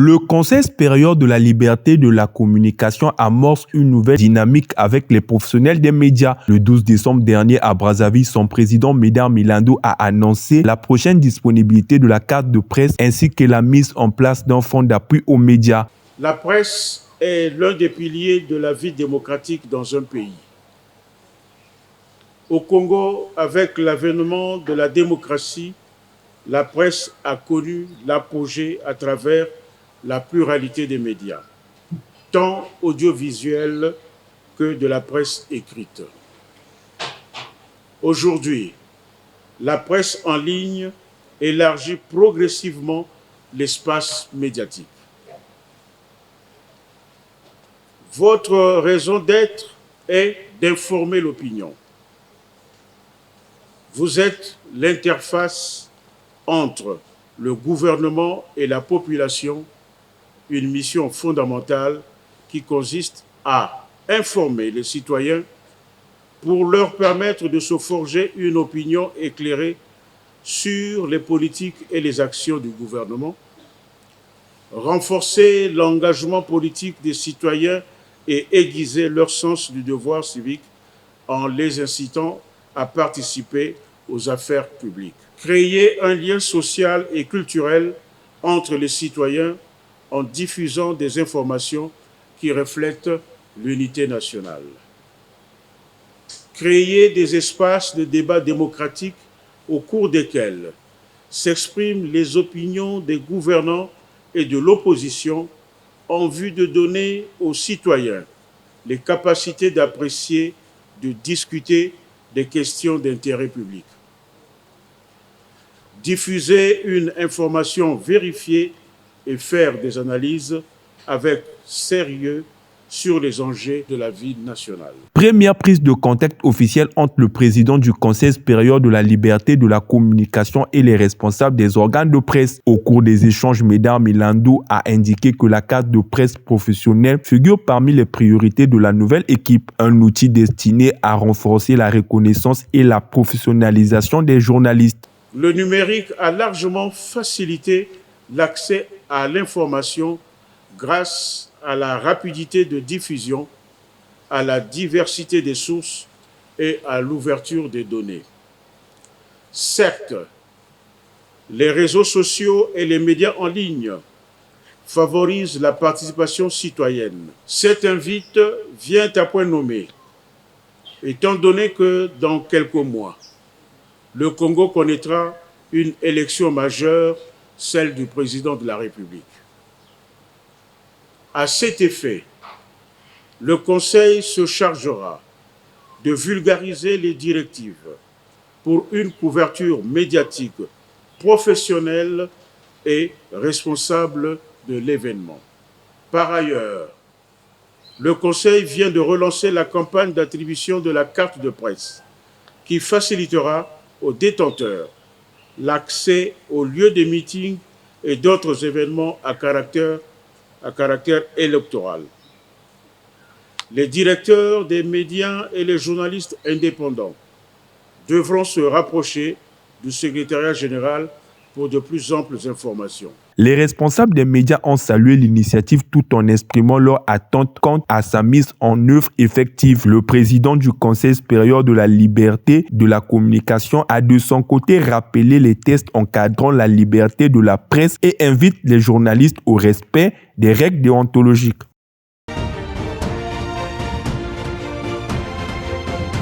Le Conseil supérieur de la liberté de la communication amorce une nouvelle dynamique avec les professionnels des médias. Le 12 décembre dernier à Brazzaville, son président Médard Milando a annoncé la prochaine disponibilité de la carte de presse ainsi que la mise en place d'un fonds d'appui aux médias. La presse est l'un des piliers de la vie démocratique dans un pays. Au Congo, avec l'avènement de la démocratie, la presse a connu l'apogée à travers la pluralité des médias, tant audiovisuels que de la presse écrite. Aujourd'hui, la presse en ligne élargit progressivement l'espace médiatique. Votre raison d'être est d'informer l'opinion. Vous êtes l'interface entre le gouvernement et la population, une mission fondamentale qui consiste à informer les citoyens pour leur permettre de se forger une opinion éclairée sur les politiques et les actions du gouvernement, renforcer l'engagement politique des citoyens et aiguiser leur sens du devoir civique en les incitant à participer aux affaires publiques. Créer un lien social et culturel entre les citoyens en diffusant des informations qui reflètent l'unité nationale. Créer des espaces de débat démocratique au cours desquels s'expriment les opinions des gouvernants et de l'opposition en vue de donner aux citoyens les capacités d'apprécier, de discuter des questions d'intérêt public. Diffuser une information vérifiée et faire des analyses avec sérieux sur les enjeux de la vie nationale. Première prise de contact officielle entre le président du Conseil supérieur de la liberté de la communication et les responsables des organes de presse. Au cours des échanges, Médard Milando a indiqué que la carte de presse professionnelle figure parmi les priorités de la nouvelle équipe, un outil destiné à renforcer la reconnaissance et la professionnalisation des journalistes. Le numérique a largement facilité l'accès à l'information grâce à la rapidité de diffusion, à la diversité des sources et à l'ouverture des données. Certes, les réseaux sociaux et les médias en ligne favorisent la participation citoyenne. Cette invite vient à point nommé, étant donné que dans quelques mois, le Congo connaîtra une élection majeure, celle du président de la République. À cet effet, le Conseil se chargera de vulgariser les directives pour une couverture médiatique professionnelle et responsable de l'événement. Par ailleurs, le Conseil vient de relancer la campagne d'attribution de la carte de presse qui facilitera aux détenteurs l'accès aux lieux de meetings et d'autres événements à caractère électoral. Les directeurs des médias et les journalistes indépendants devront se rapprocher du secrétariat général pour de plus amples informations. Les responsables des médias ont salué l'initiative tout en exprimant leur attente quant à sa mise en œuvre effective. Le président du Conseil supérieur de la liberté de la communication a de son côté rappelé les textes encadrant la liberté de la presse et invite les journalistes au respect des règles déontologiques.